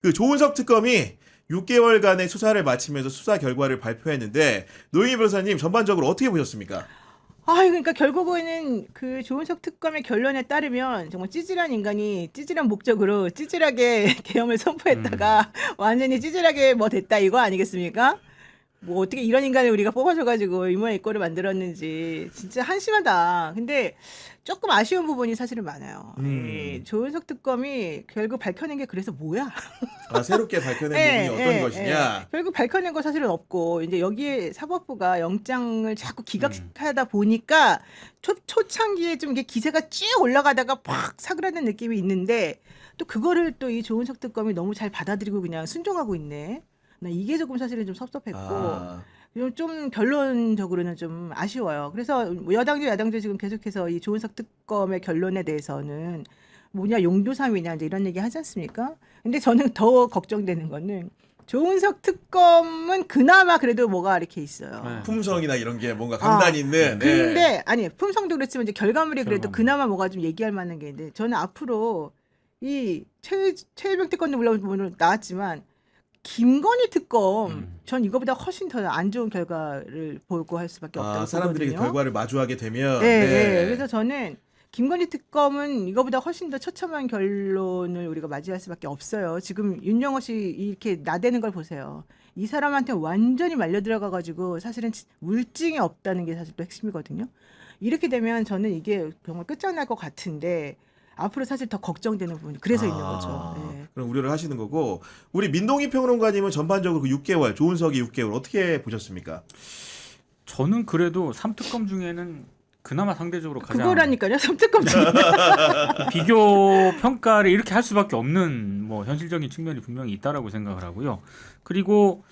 그 조은석 특검이 6개월간의 수사를 마치면서 수사 결과를 발표했는데 노영희 변호사님 전반적으로 어떻게 보셨습니까? 그러니까 결국에는 그 조은석 특검의 결론에 따르면 정말 찌질한 인간이 찌질한 목적으로 찌질하게 계엄을 선포했다가 완전히 찌질하게 뭐 됐다 이거 아니겠습니까? 뭐 어떻게 이런 인간을 우리가 뽑아줘가지고 이 모양 이 꼴을 만들었는지 진짜 한심하다. 근데 조금 아쉬운 부분이 사실은 많아요. 이 조은석 특검이 결국 밝혀낸 게 그래서 뭐야? 아, 새롭게 밝혀낸 부분이 어떤 것이냐? 결국 밝혀낸 거 사실은 없고 이제 여기에 사법부가 영장을 자꾸 기각하다 보니까 초창기에 좀 이게 기세가 쭉 올라가다가 팍 사그라든 느낌이 있는데 또 그거를 또 이 조은석 특검이 너무 잘 받아들이고 그냥 순종하고 있네. 나 이게 조금 사실은 좀 섭섭했고 아, 좀 결론적으로는 좀 아쉬워요. 그래서 뭐 여당도 야당도 지금 계속해서 이 조은석 특검의 결론에 대해서는 뭐냐 용두삼이냐 이제 이런 얘기 하지 않습니까? 근데 저는 더 걱정되는 거는 조은석 특검은 그나마 그래도 뭐가 이렇게 있어요. 네. 품성이나 이런 게 뭔가 강단 있는. 네. 근데 아니 품성도 그렇지만 이제 결과물이 그래도 결과물. 그나마 뭐가 좀 얘기할 만한 게 있는데 저는 앞으로 이 최일병 특검도 물론 나왔지만 김건희 특검 전 이거보다 훨씬 더 안 좋은 결과를 보고 할 수밖에 없다고 사람들이 보거든요. 결과를 마주하게 되면. 네. 그래서 저는 김건희 특검은 이거보다 훨씬 더 처참한 결론을 우리가 맞이할 수밖에 없어요. 지금 윤영호 씨 이렇게 나대는 걸 보세요. 이 사람한테 완전히 말려 들어가가지고 사실은 물증이 없다는 게 사실 또 핵심이거든요. 이렇게 되면 저는 이게 정말 끝장날 것 같은데 앞으로 사실 더 걱정되는 부분이 그래서 있는 거죠. 네. 그럼 우려를 하시는 거고 우리 민동희 평론가님은 전반적으로 그 6개월 조은석이 6개월 어떻게 보셨습니까? 저는 그래도 3특검 중에는 그나마 상대적으로 가장 그거라니까요. 삼특검 중에. 비교 평가를 이렇게 할 수밖에 없는 뭐 현실적인 측면이 분명히 있다라고 생각을 하고요. 그리고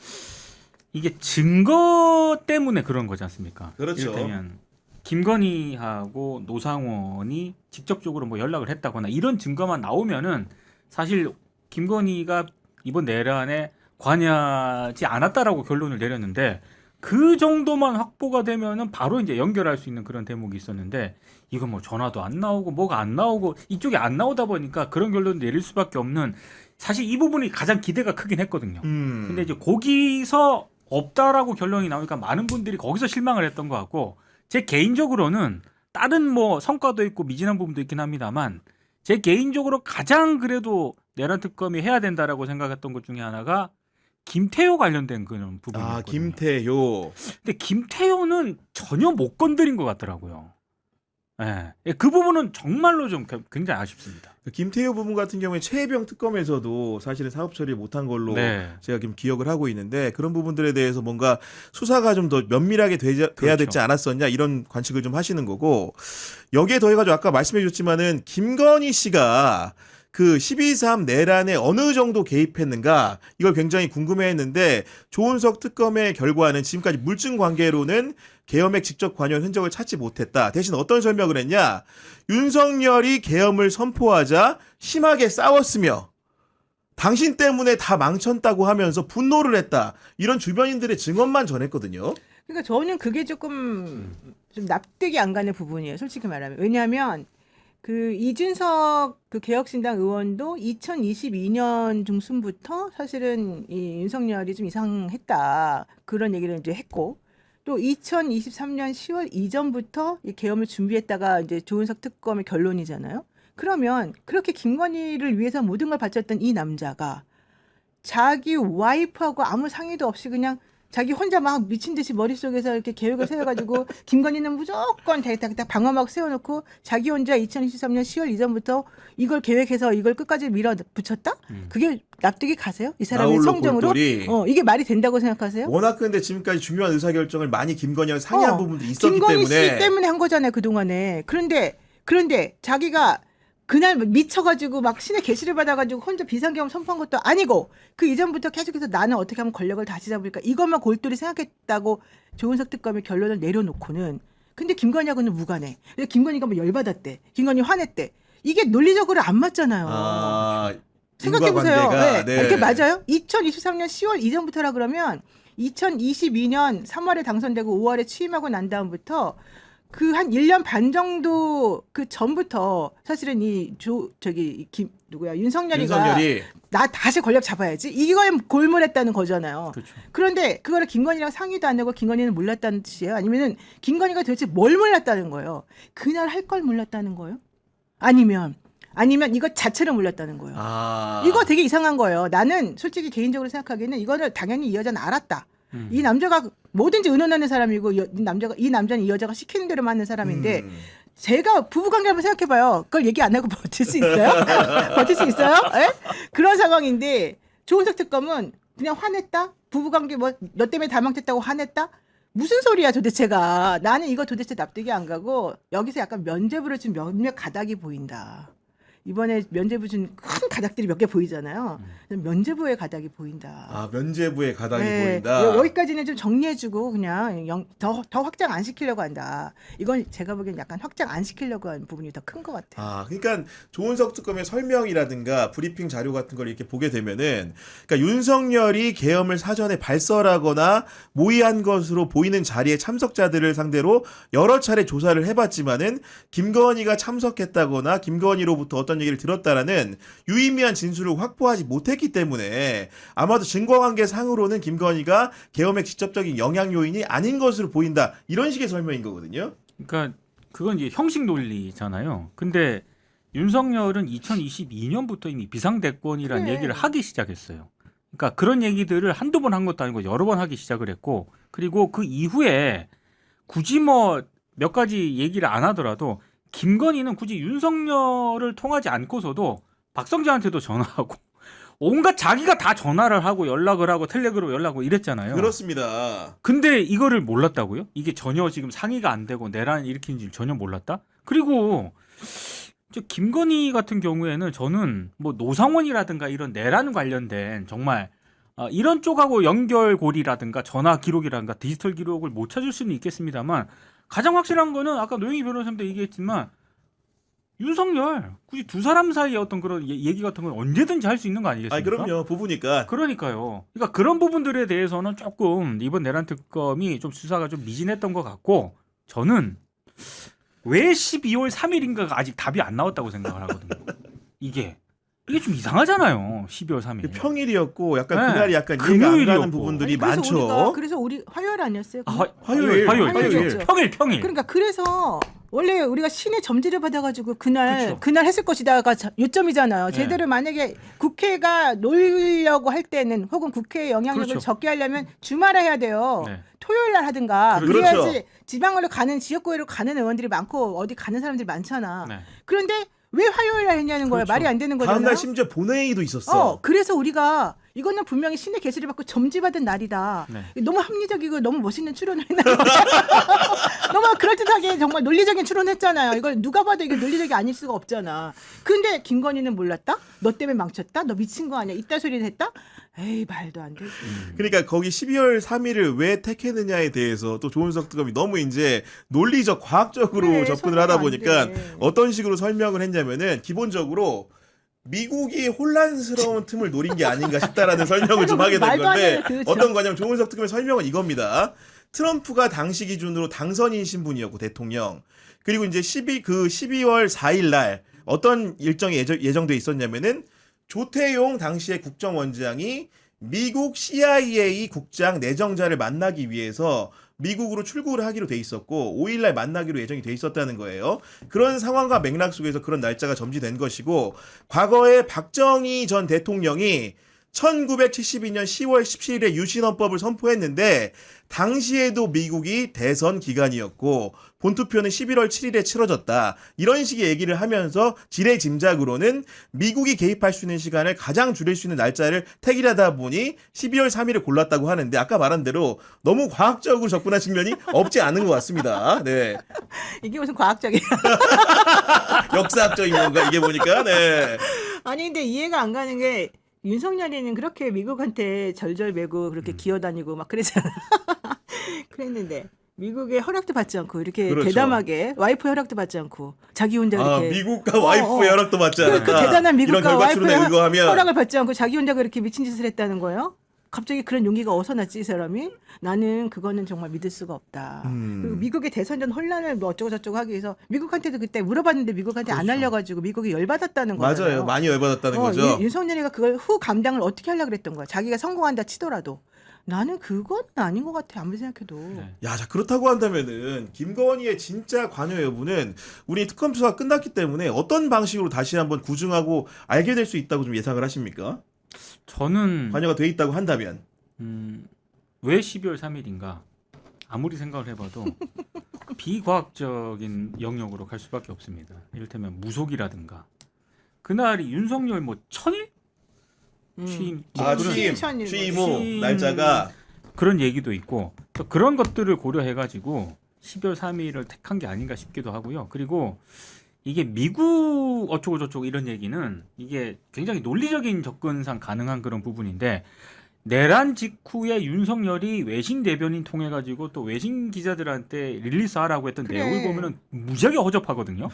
이게 증거 때문에 그런 거지 않습니까? 그렇죠. 이를테면 김건희하고 노상원이 직접적으로 뭐 연락을 했다거나 이런 증거만 나오면은 사실 김건희가 이번 내란에 관여하지 않았다라고 결론을 내렸는데 그 정도만 확보가 되면은 바로 이제 연결할 수 있는 그런 대목이 있었는데 이거 뭐 전화도 안 나오고 뭐가 안 나오고 이쪽에 안 나오다 보니까 그런 결론을 내릴 수밖에 없는 사실 이 부분이 가장 기대가 크긴 했거든요. 근데 이제 거기서 없다라고 결론이 나오니까 많은 분들이 거기서 실망을 했던 것 같고 제 개인적으로는 다른 뭐 성과도 있고 미진한 부분도 있긴 합니다만 제 개인적으로 가장 그래도 내란 특검이 해야 된다라고 생각했던 것 중에 하나가 김태효 관련된 그런 부분이었거든요. 김태효. 근데 김태효는 전혀 못 건드린 것 같더라고요. 예, 그 부분은 정말로 좀 굉장히 아쉽습니다. 그 김태효 부분 같은 경우에 최혜병 특검에서도 사실은 사업 처리 못한 걸로 네. 제가 지금 기억을 하고 있는데 그런 부분들에 대해서 뭔가 수사가 좀 더 면밀하게 돼야 그렇죠. 되지 않았었냐 이런 관측을 좀 하시는 거고 여기에 더해가지고 아까 말씀해 주셨지만은 김건희 씨가 그 12.3 내란에 어느 정도 개입했는가 이걸 굉장히 궁금해했는데 조은석 특검의 결과는 지금까지 물증 관계로는 계엄에 직접 관여한 흔적을 찾지 못했다. 대신 어떤 설명을 했냐? 윤석열이 계엄을 선포하자 심하게 싸웠으며 당신 때문에 다 망쳤다고 하면서 분노를 했다. 이런 주변인들의 증언만 전했거든요. 그러니까 저는 그게 조금 좀 납득이 안 가는 부분이에요. 솔직히 말하면. 왜냐하면 그 이준석 그 개혁신당 의원도 2022년 중순부터 사실은 이 윤석열이 좀 이상했다. 그런 얘기를 이제 했고 또 2023년 10월 이전부터 이 계엄을 준비했다가 이제 조은석 특검의 결론이잖아요. 그러면 그렇게 김건희를 위해서 모든 걸 바쳤던 이 남자가 자기 와이프하고 아무 상의도 없이 그냥 자기 혼자 막 미친 듯이 머릿속에서 이렇게 계획을 세워가지고 김건희는 무조건 딱 방어막 세워놓고 자기 혼자 2023년 10월 이전부터 이걸 계획해서 이걸 끝까지 밀어붙였다? 그게 납득이 가세요? 이 사람의 나홀로 성정으로? 골똘히. 이게 말이 된다고 생각하세요? 워낙 근데 지금까지 중요한 의사결정을 많이 김건희와 상의한 부분도 있었기 김건희 때문에 씨 때문에 한 거잖아요 그동안에. 그런데 자기가 그날 미쳐가지고 막 신의 계시를 받아가지고 혼자 비상계엄 선포한 것도 아니고 그 이전부터 계속해서 나는 어떻게 하면 권력을 다시 잡을까 이것만 골똘히 생각했다고 조은석 특검이 결론을 내려놓고는 근데 김건희하고는 무관해. 그래서 김건희가 뭐 열받았대. 김건희 화냈대. 이게 논리적으로 안 맞잖아요. 생각해보세요. 인과관계가, 네. 이렇게 맞아요? 2023년 10월 이전부터라 그러면 2022년 3월에 당선되고 5월에 취임하고 난 다음부터 그 한 1년 반 정도 그 전부터 사실은 윤석열이가 나 다시 권력 잡아야지 이거에 골몰했다는 거잖아요. 그렇죠. 그런데 그거를 김건희랑 상의도 안 하고 김건희는 몰랐다는 뜻이에요? 아니면은 김건희가 도대체 뭘 몰랐다는 거예요? 그날 할 걸 몰랐다는 거예요? 아니면 이거 자체를 몰랐다는 거예요. 이거 되게 이상한 거예요. 나는 솔직히 개인적으로 생각하기에는 이거를 당연히 이 여자는 알았다. 이 남자가 뭐든지 의논하는 사람이고 이 남자는 이 여자가 시키는 대로 맞는 사람인데 제가 부부관계 한번 생각해봐요. 그걸 얘기 안 하고 버틸 수 있어요? 버틸 수 있어요? 에? 그런 상황인데 조은석 특검은 그냥 화냈다? 부부관계 너 때문에 다 망쳤다고 화냈다? 무슨 소리야 도대체가. 나는 이거 도대체 납득이 안 가고 여기서 약간 면죄부를 준 몇몇 가닥이 보인다. 이번에 면죄부 준 큰 가닥들이 몇 개 보이잖아요. 면죄부의 가닥이 보인다. 면죄부의 가닥이 네, 보인다. 여기까지는 좀 정리해주고 그냥 더 확장 안 시키려고 한다. 이건 제가 보기엔 약간 확장 안 시키려고 한 부분이 더 큰 것 같아요. 그러니까 조은석 특검의 설명이라든가 브리핑 자료 같은 걸 이렇게 보게 되면은, 그러니까 윤석열이 계엄을 사전에 발설하거나 모의한 것으로 보이는 자리에 참석자들을 상대로 여러 차례 조사를 해봤지만은 김건희가 참석했다거나 김건희로부터 어떤 얘기를 들었다라는 유의미한 진술을 확보하지 못했기 때문에 아마도 증거관계 상으로는 김건희가 계엄의 직접적인 영향 요인이 아닌 것으로 보인다. 이런 식의 설명인 거거든요. 그러니까 그건 이제 형식 논리잖아요. 근데 윤석열은 2022년부터 이미 비상대권이라는 그래. 얘기를 하기 시작했어요. 그러니까 그런 얘기들을 한두 번 한 것도 아니고 여러 번 하기 시작을 했고, 그리고 그 이후에 굳이 뭐 몇 가지 얘기를 안 하더라도 김건희는 굳이 윤석열을 통하지 않고서도 박성재한테도 전화하고 온갖 자기가 다 전화를 하고 연락을 하고 텔레그램으로 연락하고 이랬잖아요. 그렇습니다. 근데 이거를 몰랐다고요? 이게 전혀 지금 상의가 안 되고 내란을 일으키는 줄 전혀 몰랐다? 그리고 저 김건희 같은 경우에는 저는 뭐 노상원이라든가 이런 내란 관련된 정말 이런 쪽하고 연결고리라든가 전화 기록이라든가 디지털 기록을 못 찾을 수는 있겠습니다만, 가장 확실한 거는 아까 노영희 변호사님도 얘기했지만 윤석열 굳이 두 사람 사이의 어떤 그런 얘기 같은 건 언제든지 할 수 있는 거 아니겠습니까? 그럼요. 부부니까. 그러니까요. 그러니까 그런 부분들에 대해서는 조금 이번 내란 특검이 좀 수사가 좀 미진했던 것 같고, 저는 왜 12월 3일인가가 아직 답이 안 나왔다고 생각을 하거든요. 이게 좀 이상하잖아요. 12월 3일. 평일이었고 약간 네. 그날이 약간 이해가 안 금요일이었고. 가는 부분들이 그래서 많죠. 그래서 우리 화요일 아니었어요? 화요일. 화요일이었죠. 평일. 그러니까 그래서 원래 우리가 신의 점지를 받아가지고 그렇죠. 그날 했을 것이다가 요점이잖아요. 네. 제대로 만약에 국회가 놀려고 할 때는 혹은 국회의 영향력을 그렇죠. 적게 하려면 주말에 해야 돼요. 네. 토요일 날 하든가. 그렇죠. 그래야지 지방으로 가는 지역구로 가는 의원들이 많고 어디 가는 사람들이 많잖아. 네. 그런데 왜 화요일 날 했냐는 거예요. 그렇죠. 말이 안 되는 거잖아요. 다음날 심지어 본회의도 있었어. 그래서 우리가 이거는 분명히 신의 계시를 받고 점지받은 날이다. 네. 너무 합리적이고 너무 멋있는 추론을 했나요? 너무 그럴듯하게 정말 논리적인 추론했잖아요. 이걸 누가 봐도 이게 논리적이 아닐 수가 없잖아. 근데 김건희는 몰랐다? 너 때문에 망쳤다? 너 미친 거 아니야? 이딴 소리를 했다? 에이 말도 안 되지. 그러니까 거기 12월 3일을 왜 택했느냐에 대해서 또 조은석 특검이 너무 이제 논리적 과학적으로 그래, 접근을 하다 설명 안 보니까 돼. 어떤 식으로 설명을 했냐면은 기본적으로 미국이 혼란스러운 틈을 노린 게 아닌가 싶다라는 설명을 좀 하게 된 말도 안 건데, 되는 그렇죠. 어떤 거냐면 조은석 특검의 설명은 이겁니다. 트럼프가 당시 기준으로 당선인 신분이었고 대통령, 그리고 이제 12월 4일 날 어떤 일정이 예정돼 있었냐면은 조태용 당시의 국정원장이 미국 CIA 국장 내정자를 만나기 위해서 미국으로 출국을 하기로 돼 있었고 5일날 만나기로 예정이 돼 있었다는 거예요. 그런 상황과 맥락 속에서 그런 날짜가 점지된 것이고, 과거에 박정희 전 대통령이 1972년 10월 17일에 유신헌법을 선포했는데 당시에도 미국이 대선 기간이었고 본투표는 11월 7일에 치러졌다. 이런 식의 얘기를 하면서 지레 짐작으로는 미국이 개입할 수 있는 시간을 가장 줄일 수 있는 날짜를 택일하다 보니 12월 3일을 골랐다고 하는데, 아까 말한 대로 너무 과학적으로 접근한 측면이 없지 않은 것 같습니다. 네. 이게 무슨 과학적이야. 역사학적인 건가 이게 보니까. 네. 아니 근데 이해가 안 가는 게 윤석열이는 그렇게 미국한테 절절매고 그렇게 기어다니고 막 그랬잖아. 그랬는데 미국의 허락도 받지 않고 이렇게 그렇죠. 대담하게 와이프 허락도 받지 않고 자기 혼자 이렇게 미국과 와이프의 허락도 받지 않았다. 그 대단한 이런 미국과 결과 추론에 와이프의 의거하면 허락을 받지 않고 자기 혼자 그렇게 미친 짓을 했다는 거예요? 갑자기 그런 용기가 어디서 났지 이 사람이? 나는 그거는 정말 믿을 수가 없다. 그리고 미국의 대선전 혼란을 뭐 어쩌고 저쩌고 하기 위해서 미국한테도 그때 물어봤는데 미국한테 안 그렇죠. 알려가지고 미국이 열받았다는 거잖아요. 맞아요. 많이 열받았다는 거죠. 윤석열이가 그걸 후 감당을 어떻게 하려고 그랬던 거야. 자기가 성공한다 치더라도. 나는 그건 아닌 것 같아. 아무리 생각해도. 네. 야, 자 그렇다고 한다면은 김건희의 진짜 관여 여부는 우리 특검 수사가 끝났기 때문에 어떤 방식으로 다시 한번 구증하고 알게 될 수 있다고 좀 예상을 하십니까? 저는 관여가 돼 있다고 한다면. 왜 12월 3일인가 아무리 생각을 해봐도 비과학적인 영역으로 갈 수밖에 없습니다. 이를테면 무속이라든가 그날이 윤석열 뭐 1000일 취임 아, 그런- 취임 후 날짜가 그런 얘기도 있고 또 그런 것들을 고려해가지고 12월 3일을 택한 게 아닌가 싶기도 하고요. 그리고 이게 미국 어쩌고 저쩌고 이런 얘기는 이게 굉장히 논리적인 접근상 가능한 그런 부분인데 내란 직후에 윤석열이 외신 대변인 통해 가지고 또 외신 기자들한테 릴리스하라고 했던 그래. 내용을 보면은 무지하게 허접하거든요.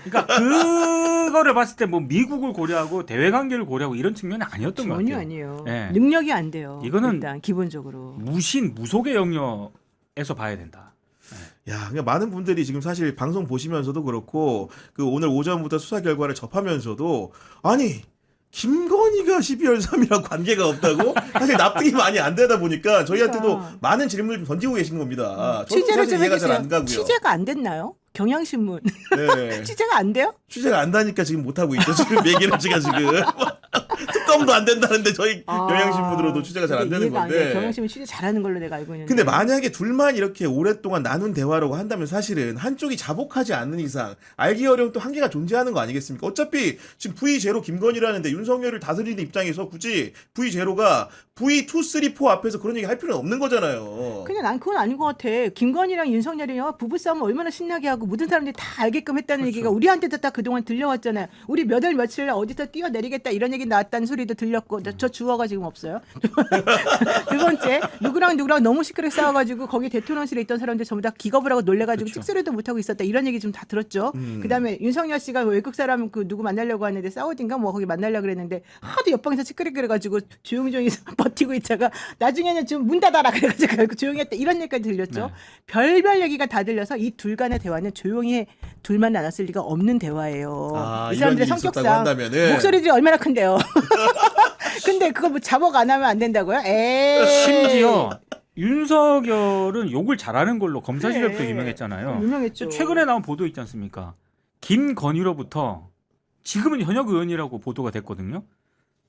그러니까 그거를 봤을 때 뭐 미국을 고려하고 대외 관계를 고려하고 이런 측면이 아니었던 것 전혀 같아요. 아니에요. 네. 능력이 안 돼요. 이거는 일단 기본적으로. 무속의 영역에서 봐야 된다. 야, 그냥 많은 분들이 지금 사실 방송 보시면서도 그렇고 그 오늘 오전부터 수사 결과를 접하면서도 아니 김건희가 12월 3일하고 관계가 없다고 사실 납득이 많이 안 되다 보니까 저희한테도 그러니까. 많은 질문을 좀 던지고 계신 겁니다. 저도 취재를 사실 좀 이해가 잘 해주세요. 안 가고요. 취재가 안 됐나요? 경향신문 네. 취재가 안 돼요? 취재가 안 다니까 지금 못 하고 있죠. 지금 얘기를 제가 지금 특검도 안 된다는데 저희 경향신문으로도 취재가 잘 안 이게 되는 이해가 안 돼요. 건데. 경향신문 취재 잘하는 걸로 내가 알고 있는데. 근데 만약에 둘만 이렇게 오랫동안 나눈 대화라고 한다면 사실은 한쪽이 자복하지 않는 이상 알기 어려운 또 한계가 존재하는 거 아니겠습니까? 어차피 지금 V0 김건희라는데 윤석열을 다스리는 입장에서 굳이 V0가 V2, 3, 4 앞에서 그런 얘기 할 필요는 없는 거잖아요. 그냥 난 그건 아닌 것 같아. 김건희랑 윤석열이요 부부싸움 얼마나 신나게 하고 모든 사람들이 다 알게끔 했다는 그렇죠. 얘기가 우리한테도 다 그동안 들려왔잖아요. 우리 몇 월 며칠 어디서 뛰어내리겠다 이런 얘기 나왔다는 소리도 들렸고 저 주어가 지금 없어요. 두 번째 누구랑 너무 시끄럽게 싸워가지고 거기 대통령실에 있던 사람들 전부 다 기겁을 하고 놀래가지고 그렇죠. 찍소리도 못하고 있었다 이런 얘기 좀 다 들었죠. 그다음에 윤석열 씨가 외국 사람 그 누구 만나려고 하는데 사우디인가 뭐 거기 만나려고 그랬는데 하도 옆방에서 시끄럽게가지고 조용조용히 버티고 있다가 나중에는 좀 문 닫아라 그래가지고 결국 조용히 했다 이런 얘기까지 들렸죠. 네. 별별 얘기가 다 들려서 이 둘 간의 대화는 조용히 둘만 나눴을 리가 없는 대화예요. 아, 이 이런 사람들의 일이 있었다고 성격상 한다면은. 목소리들이 얼마나 큰데요. 근데 그거 뭐 자복 안 하면 안 된다고요? 에이. 심지어 윤석열은 욕을 잘하는 걸로 검사 그래. 실력도 유명했잖아요. 유명했죠. 최근에 나온 보도 있지 않습니까? 김건희로부터 지금은 현역 의원이라고 보도가 됐거든요.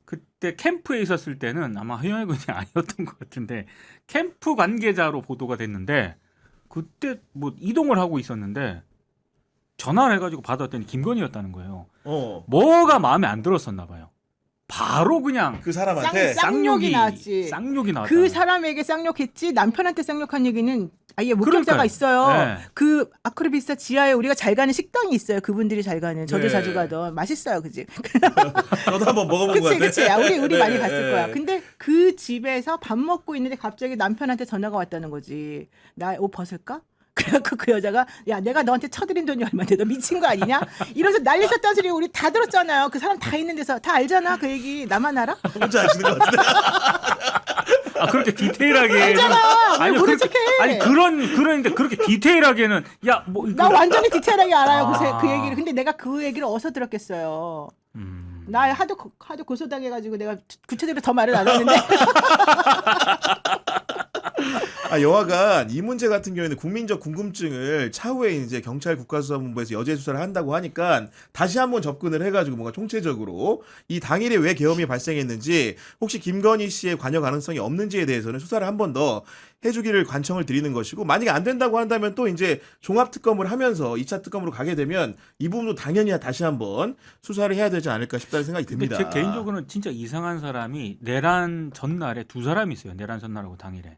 그때 캠프에 있었을 때는 아마 현역 의원이 아니었던 것 같은데 캠프 관계자로 보도가 됐는데 그때 뭐 이동을 하고 있었는데 전화를 해가지고 받았더니 김건희였다는 거예요. 뭐가 마음에 안 들었었나 봐요. 바로 그냥 그 사람한테 쌍욕이 나왔지. 쌍욕이 나왔다. 그 사람에게 쌍욕했지 남편한테 쌍욕한 얘기는 아예 목격자가 그러니까요. 있어요. 네. 그 아크로비스타 지하에 우리가 잘 가는 식당이 있어요. 그분들이 잘 가는 저도 네. 자주 가던 맛있어요, 그지? 저도 한번 먹어본 것 그치, 같아. 그치. 우리 네, 많이 갔을 네. 거야. 근데 그 집에서 밥 먹고 있는데 갑자기 남편한테 전화가 왔다는 거지. 나 옷 벗을까? 그래갖고 그 여자가 야 내가 너한테 쳐드린 돈이 얼마인데 너 미친 거 아니냐? 이러면서 난리 쳤다는 소리 우리 다 들었잖아요. 그 사람 다 있는 데서 다 알잖아. 그 얘기 나만 알아? 혼자 아시는 것 같은데. 아 그렇게 디테일하게 알잖아. 왜 모른 그렇게- 척해? 아니 그런데 그렇게 디테일하게는 야뭐 나 완전히 디테일하게 알아요. 아. 그 얘기를. 근데 내가 그 얘기를 어디서 들었겠어요. 나 하도 고소당해가지고 내가 구체적으로 더 말을 안 하는데. 아, 여하간 이 문제 같은 경우에는 국민적 궁금증을 차후에 이제 경찰 국가수사본부에서 여죄 수사를 한다고 하니까 다시 한번 접근을 해가지고 뭔가 총체적으로 이 당일에 왜 계엄이 발생했는지 혹시 김건희 씨의 관여 가능성이 없는지에 대해서는 수사를 한 번 더 해주기를 관청을 드리는 것이고 만약에 안 된다고 한다면 또 이제 종합특검을 하면서 2차 특검으로 가게 되면 이 부분도 당연히 다시 한번 수사를 해야 되지 않을까 싶다는 생각이 근데 듭니다. 제 개인적으로는 진짜 이상한 사람이 내란 전날에 두 사람이 있어요. 내란 전날하고 당일에.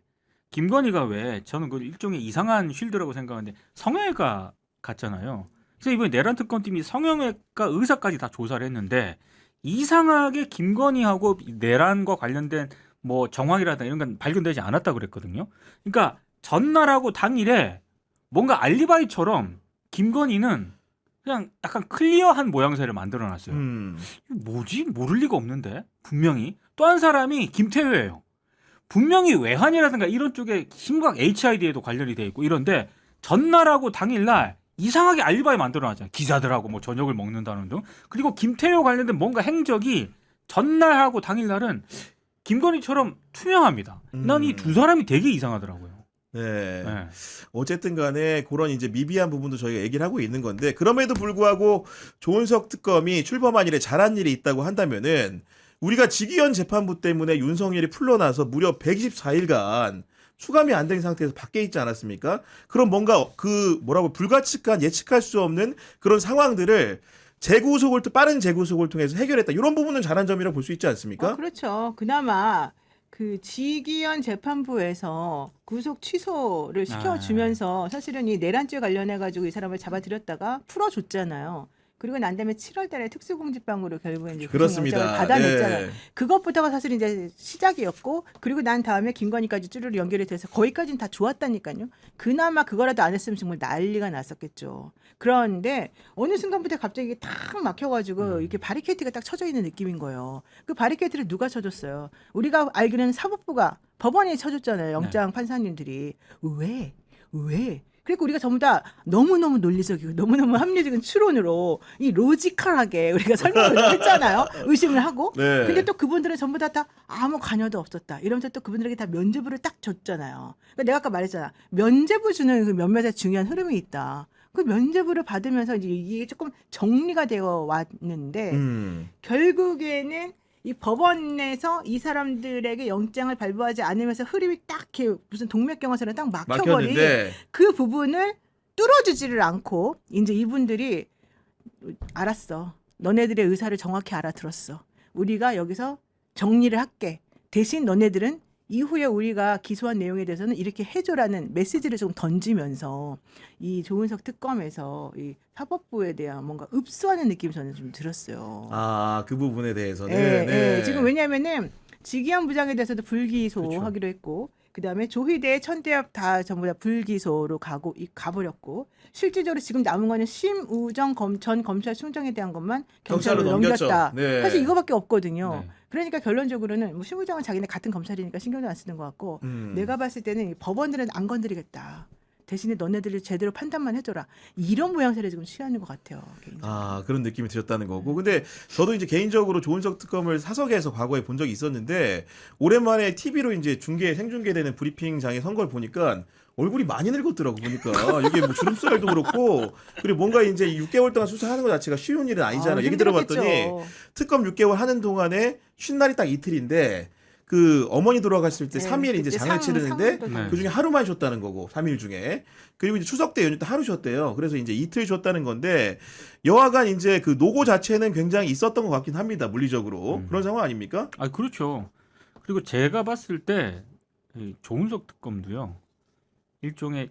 김건희가 왜 저는 그 일종의 이상한 쉴드라고 생각하는데 성형외과 갔잖아요. 그래서 이번에 내란 특검팀이 성형외과 의사까지 다 조사를 했는데 이상하게 김건희하고 내란과 관련된 뭐 정황이라든가 이런 건 발견되지 않았다 그랬거든요. 그러니까 전날하고 당일에 뭔가 알리바이처럼 김건희는 그냥 약간 클리어한 모양새를 만들어놨어요. 뭐지? 모를 리가 없는데 분명히 또 한 사람이 김태효예요. 분명히 외환이라든가 이런 쪽에 심각 HID에도 관련이 돼 있고 이런데 전날하고 당일날 이상하게 알리바이 만들어놨잖아요. 기자들하고 뭐 저녁을 먹는다는 등. 그리고 김태효 관련된 뭔가 행적이 전날하고 당일날은 김건희처럼 투명합니다. 난 이 두 사람이 되게 이상하더라고요. 네. 네. 어쨌든 간에 그런 이제 미비한 부분도 저희가 얘기를 하고 있는 건데 그럼에도 불구하고 조은석 특검이 출범한 일에 잘한 일이 있다고 한다면은 우리가 직위원 재판부 때문에 윤석열이 풀려나서 무려 124일간 수감이 안 된 상태에서 밖에 있지 않았습니까? 그럼 뭔가 그 뭐라고 불가측한 예측할 수 없는 그런 상황들을 빠른 재구속을 통해서 해결했다. 이런 부분은 잘한 점이라고 볼 수 있지 않습니까? 그렇죠. 그나마 그 직위원 재판부에서 구속 취소를 시켜주면서 사실은 이 내란죄 관련해 가지고 이 사람을 잡아들였다가 풀어줬잖아요. 그리고 난 다음에 7월달에 특수공직방으로 결국에 이제 그렇습니다. 구속영장을 받아냈잖아요. 네. 그것부터가 사실 이제 시작이었고, 그리고 난 다음에 김건희까지 쭈르르 연결이 돼서 거기까지는 다 좋았다니까요. 그나마 그거라도 안 했으면 정말 난리가 났었겠죠. 그런데 어느 순간부터 갑자기 탁 막혀가지고 이렇게 바리케이트가 딱 쳐져 있는 느낌인 거예요. 그 바리케이트를 누가 쳐줬어요? 우리가 알기로는 사법부가 법원에 쳐줬잖아요. 영장 판사님들이. 왜? 그리고 우리가 전부 다 너무너무 논리적이고 너무너무 합리적인 추론으로 이 로지컬하게 우리가 설명을 했잖아요. 의심을 하고. 네. 근데 또 그분들은 전부 다 아무 관여도 없었다. 이러면서 또 그분들에게 다 면죄부를 딱 줬잖아요. 그러니까 내가 아까 말했잖아. 면죄부 주는 그 몇몇의 중요한 흐름이 있다. 그 면죄부를 받으면서 이제 이게 조금 정리가 되어 왔는데 결국에는 이 법원에서 이 사람들에게 영장을 발부하지 않으면서 흐름이 딱 이렇게 무슨 동맥경화처럼 딱 막혀버린 막혔는데 그 부분을 뚫어주지를 않고 이제 이분들이 알았어. 너네들의 의사를 정확히 알아들었어. 우리가 여기서 정리를 할게. 대신 너네들은 이후에 우리가 기소한 내용에 대해서는 이렇게 해줘라는 메시지를 좀 던지면서 이 조은석 특검에서 이 사법부에 대한 뭔가 읍수하는 느낌이 저는 좀 들었어요. 그 부분에 대해서는 네. 지금 왜냐면은 직위원 부장에 대해서도 불기소하기로 그렇죠. 했고, 그 다음에 조희대, 천대엽 다 전부 다 불기소로 가버렸고, 실질적으로 지금 남은 거는 심우정 전 검찰총장에 대한 것만 경찰로 경찰로 넘겼죠. 넘겼다. 네. 사실 이거밖에 없거든요. 네. 그러니까 결론적으로는 뭐 심우정은 자기네 같은 검찰이니까 신경도 안 쓰는 것 같고, 내가 봤을 때는 이 법원들은 안 건드리겠다. 대신에 너네들이 제대로 판단만 해줘라. 이런 모양새를 지금 취하는 것 같아요. 개인적으로. 그런 느낌이 들었다는 거고. 근데 저도 이제 개인적으로 조은석 특검을 사석에서 과거에 본 적이 있었는데 오랜만에 TV로 이제 생중계되는 브리핑장에 선 걸 보니까 얼굴이 많이 늙었더라고 보니까. 이게 뭐 주름살도 그렇고 그리고 뭔가 이제 6개월 동안 수사하는 것 자체가 쉬운 일은 아니잖아. 얘기 들어봤더니 힘들었겠죠. 특검 6개월 하는 동안에 쉰 날이 딱 이틀인데 그 어머니 돌아가실 때 네, 3일 이제 그때 장을 치르는데 상도 네. 그 중에 하루만 쉬었다는 거고 3일 중에 그리고 이제 추석 때 연휴 때 하루 쉬었대요. 그래서 이제 이틀 쉬었다는 건데 여하간 이제 그 노고 자체는 굉장히 있었던 것 같긴 합니다. 물리적으로 그런 상황 아닙니까? 그렇죠. 그리고 제가 봤을 때 이 조은석 특검도요. 일종의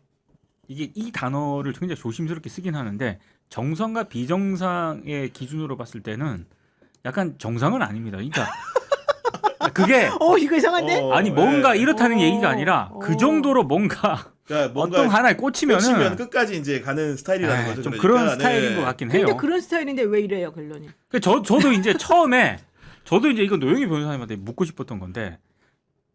이게 이 단어를 굉장히 조심스럽게 쓰긴 하는데 정상과 비정상의 기준으로 봤을 때는 약간 정상은 아닙니다. 그러니까 그게 이거 이상한데? 아니 뭔가 네. 이렇다는 얘기가 아니라 어. 그 정도로 뭔가 그러니까 뭔가 어떤 하나에 꽂히면 꽂히면은 끝까지 이제 가는 스타일이라는 거죠. 좀 그러니까. 그런 스타일인 네. 것 같긴 근데 해요. 그런 스타일인데 왜 이래요, 결론이? 저도 이제 처음에 저도 이제 이거 노영희 변호사님한테 묻고 싶었던 건데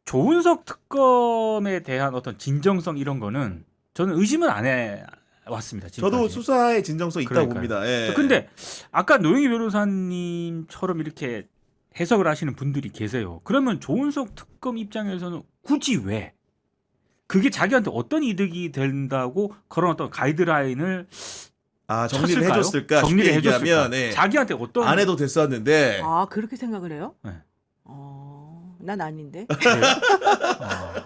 조은석 특검에 대한 어떤 진정성 이런 거는 저는 의심은 안 해 왔습니다. 지금까지. 저도 수사의 진정성 있다고 그러니까요. 봅니다. 예. 근데 아까 노영희 변호사님처럼 이렇게 해석을 하시는 분들이 계세요. 그러면 조은석 특검 입장에서는 굳이 왜? 그게 자기한테 어떤 이득이 된다고 그런 어떤 가이드라인을 정리를 쳤을까요? 해줬을까? 정리를 쉽게 해줬을까? 얘기하면 예. 자기한테 어떤 안 해도 됐었는데 그렇게 생각을 해요? 네. 난 아닌데. 그래요?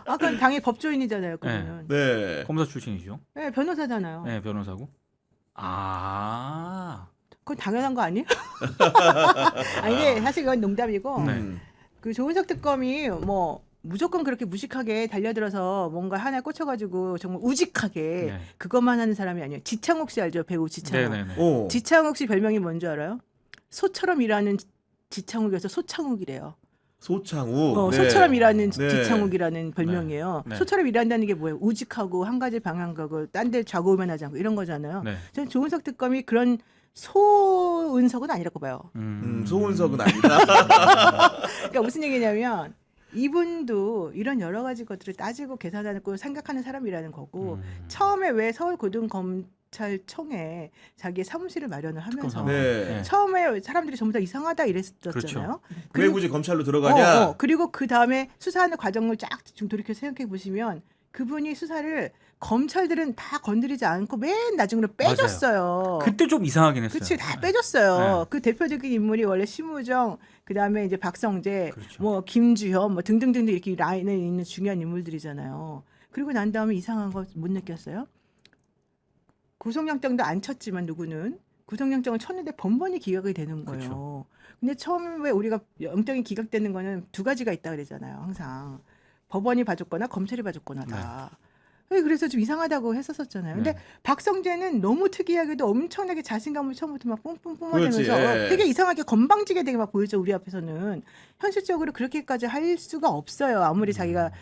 그건 당연히 법조인이잖아요, 그러면. 네. 검사 출신이죠. 네, 변호사잖아요. 네, 변호사고. 그건 당연한 거 아니에요? 아니, 근데 사실 그건 농담이고, 음. 그 조은석 특검이 뭐 무조건 그렇게 무식하게 달려들어서 뭔가 하나에 꽂혀가지고 정말 우직하게 네. 그것만 하는 사람이 아니에요. 지창욱 씨 알죠? 배우 지창욱. 네네네. 오. 지창욱 씨 별명이 뭔지 알아요? 소처럼 일하는 지창욱이어서 소창욱이래요. 소창욱. 네. 소처럼 일하는 네. 지창욱이라는 별명이에요. 네. 소처럼 일한다는 게 뭐예요? 우직하고 한 가지 방향 가고 딴 데 좌고우면하지 않고 이런 거잖아요. 네. 저는 조은석 특검이 그런 소은석은 아니라고 봐요. 소은석은 아니다. 그러니까 무슨 얘기냐면 이분도 이런 여러 가지 것들을 따지고 계산하고 생각하는 사람이라는 거고 처음에 왜 서울고등검찰청에 자기의 사무실을 마련을 하면서 네. 처음에 사람들이 전부 다 이상하다 이랬었잖아요. 그렇죠. 왜 굳이 검찰로 들어가냐? 그리고 그 다음에 수사하는 과정을 쫙 좀 돌이켜 생각해 보시면 그분이 수사를 검찰들은 다 건드리지 않고 맨 나중으로 빼줬어요. 그때 좀 이상하긴 했어요. 그치, 다 빼줬어요. 네. 그 대표적인 인물이 원래 심우정, 그 다음에 이제 박성재, 그렇죠. 뭐 김주현, 뭐 등등등등 이렇게 라인에 있는 중요한 인물들이잖아요. 그리고 난 다음에 이상한 거 못 느꼈어요? 구속영장도 안 쳤지만 누구는 구속영장을 쳤는데 번번이 기각이 되는 거예요. 그렇죠. 근데 처음에 우리가 영장이 기각되는 거는 두 가지가 있다 그러잖아요. 항상 법원이 봐줬거나 검찰이 봐줬거나다. 그래서 좀 이상하다고 했었잖아요. 근데 네. 박성재는 너무 특이하게도 엄청나게 자신감을 처음부터 막 뿜뿜 뿜어내면서 그렇지, 예. 되게 이상하게 건방지게 되게 막 보이죠. 우리 앞에서는. 현실적으로 그렇게까지 할 수가 없어요. 아무리 자기가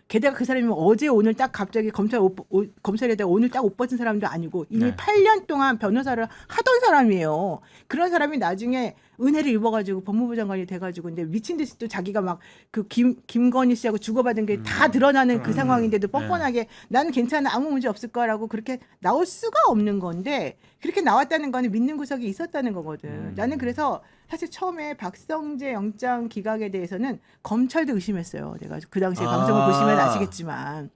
게다가 그 사람이 어제 오늘 딱 갑자기 검찰에다 오늘 딱 옷 벗은 사람도 아니고 이미 네. 8년 동안 변호사를 하던 사람이에요. 그런 사람이 나중에 은혜를 입어가지고 법무부 장관이 돼가지고 근데 미친 듯이 또 자기가 막 그 김건희 씨하고 주고받은 게 다 드러나는 그 상황인데도 뻔뻔하게 나는 괜찮아 아무 문제 없을 거라고 그렇게 나올 수가 없는 건데 그렇게 나왔다는 거는 믿는 구석이 있었다는 거거든. 나는 그래서 사실 처음에 박성재 영장 기각에 대해서는 검찰도 의심했어요. 내가 그 당시에 방송을 보시면 아시겠지만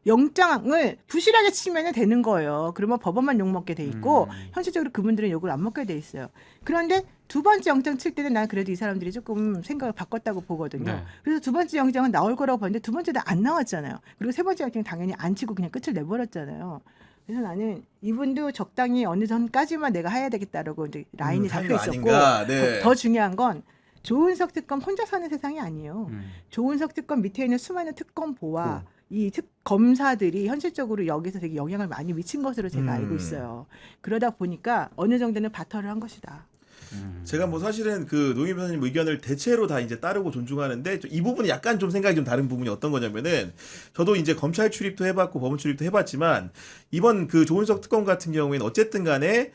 영장을 부실하게 치면 되는 거예요. 그러면 법원만 욕먹게 돼 있고 현실적으로 그분들은 욕을 안 먹게 돼 있어요. 그런데 두 번째 영장 칠 때는 난 그래도 이 사람들이 조금 생각을 바꿨다고 보거든요. 네. 그래서 두 번째 영장은 나올 거라고 봤는데 두 번째도 안 나왔잖아요. 그리고 세 번째 영장은 당연히 안 치고 그냥 끝을 내버렸잖아요. 그래서 나는 이분도 적당히 어느 선까지만 내가 해야 되겠다라고 이제 라인이 잡혀 있었고 아닌가? 네. 더 중요한 건 조은석 특검 혼자 사는 세상이 아니에요. 음. 조은석 특검 밑에 있는 수많은 특검보와 이 검사들이 현실적으로 여기서 되게 영향을 많이 미친 것으로 제가 알고 있어요. 그러다 보니까 어느 정도는 바터를 한 것이다. 제가 뭐 사실은 그 노영희 변호사님 의견을 대체로 다 이제 따르고 존중하는데 이 부분이 약간 좀 생각이 좀 다른 부분이 어떤 거냐면은 저도 이제 검찰 출입도 해봤고 법원 출입도 해봤지만 이번 그 조은석 특검 같은 경우에는 어쨌든 간에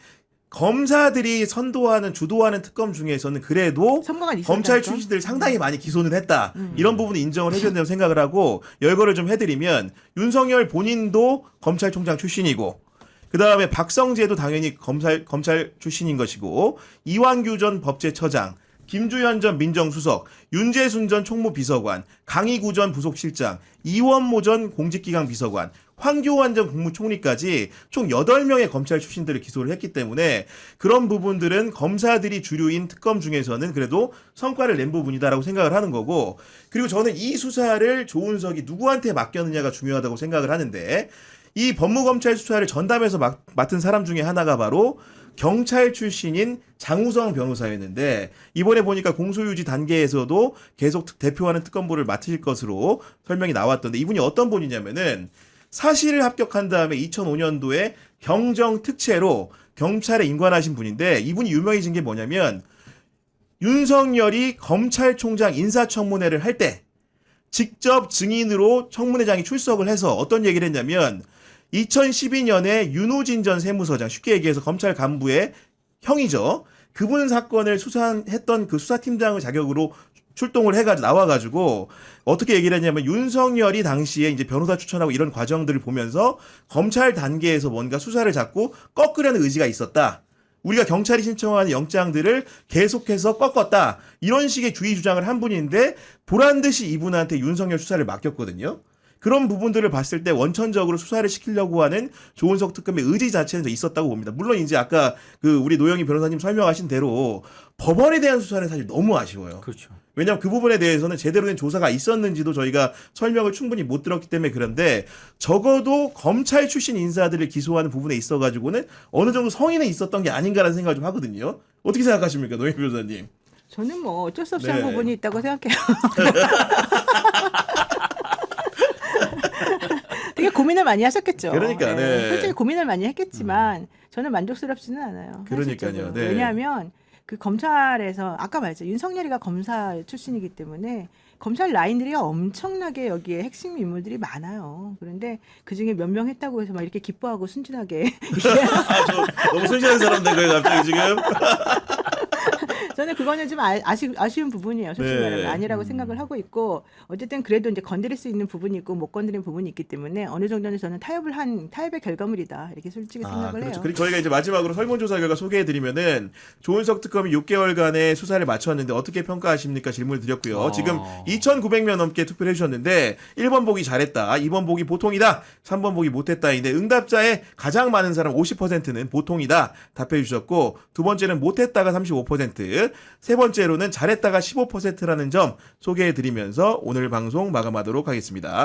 검사들이 선도하는 주도하는 특검 중에서는 그래도 성과가 있었다니까. 검찰 출신들 상당히 많이 기소는 했다. 이런 부분은 인정을 해줘야 된다고 생각을 하고 열거를 좀 해드리면 윤석열 본인도 검찰총장 출신이고 그 다음에 박성재도 당연히 검찰 출신인 것이고 이완규 전 법제처장, 김주현 전 민정수석, 윤재순 전 총무비서관, 강희구 전 부속실장, 이원모 전 공직기강 비서관, 황교안 전 국무총리까지 총 8명의 검찰 출신들을 기소를 했기 때문에 그런 부분들은 검사들이 주류인 특검 중에서는 그래도 성과를 낸 부분이다라고 생각을 하는 거고 그리고 저는 이 수사를 조은석이 누구한테 맡겼느냐가 중요하다고 생각을 하는데 이 법무검찰 수사를 전담해서 맡은 사람 중에 하나가 바로 경찰 출신인 장우성 변호사였는데 이번에 보니까 공소유지 단계에서도 계속 대표하는 특검부를 맡으실 것으로 설명이 나왔던데 이분이 어떤 분이냐면은 사실을 합격한 다음에 2005년도에 경정특채로 경찰에 임관하신 분인데 이분이 유명해진 게 뭐냐면 윤석열이 검찰총장 인사청문회를 할 때 직접 증인으로 청문회장이 출석을 해서 어떤 얘기를 했냐면 2012년에 윤호진 전 세무서장 쉽게 얘기해서 검찰 간부의 형이죠. 그분 사건을 수사했던 그 수사팀장을 자격으로 출동을 해가지고 나와가지고 어떻게 얘기를 했냐면 윤석열이 당시에 이제 변호사 추천하고 이런 과정들을 보면서 검찰 단계에서 뭔가 수사를 잡고 꺾으려는 의지가 있었다. 우리가 경찰이 신청하는 영장들을 계속해서 꺾었다. 이런 식의 주의 주장을 한 분인데 보란 듯이 이분한테 윤석열 수사를 맡겼거든요. 그런 부분들을 봤을 때 원천적으로 수사를 시키려고 하는 조은석 특검의 의지 자체는 있었다고 봅니다. 물론 이제 아까 그 우리 노영희 변호사님 설명하신 대로 법원에 대한 수사는 사실 너무 아쉬워요. 그렇죠. 왜냐하면 그 부분에 대해서는 제대로 된 조사가 있었는지도 저희가 설명을 충분히 못 들었기 때문에 그런데 적어도 검찰 출신 인사들을 기소하는 부분에 있어가지고는 어느 정도 성의는 있었던 게 아닌가라는 생각을 좀 하거든요. 어떻게 생각하십니까, 노영희 변호사님? 저는 뭐 어쩔 수 없이 네. 한 부분이 있다고 생각해요. 되게 고민을 많이 하셨겠죠. 그러니까, 네. 솔직히 고민을 많이 했겠지만 저는 만족스럽지는 않아요. 그러니까요, 현실적으로. 네. 왜냐하면 그 검찰에서 아까 말했죠. 윤석열이가 검사 출신이기 때문에 검찰 라인들이 엄청나게 여기에 핵심 인물들이 많아요. 그런데 그중에 몇 명 했다고 해서 막 이렇게 기뻐하고 순진하게 저 너무 순진한 사람 된 거예요, 갑자기 지금. 저는 그거는 좀 아쉬운 부분이에요. 솔직히 네. 말하면 아니라고 생각을 하고 있고 어쨌든 그래도 이제 건드릴 수 있는 부분이 있고 못 건드리는 부분이 있기 때문에 어느 정도는 저는 타협의 결과물이다 이렇게 솔직히 생각을 그렇죠. 해요. 그리고 저희가 이제 마지막으로 설문조사 결과 소개해드리면은 조은석 특검이 6개월간의 수사를 마쳤는데 어떻게 평가하십니까? 질문을 드렸고요. 지금 2,900명 넘게 투표를 해주셨는데 1번 보기 잘했다, 2번 보기 보통이다, 3번 보기 못했다인데 응답자의 가장 많은 사람 50%는 보통이다 답해 주셨고 두 번째는 못했다가 35%, 세 번째로는 잘했다가 15%라는 점 소개해드리면서 오늘 방송 마감하도록 하겠습니다.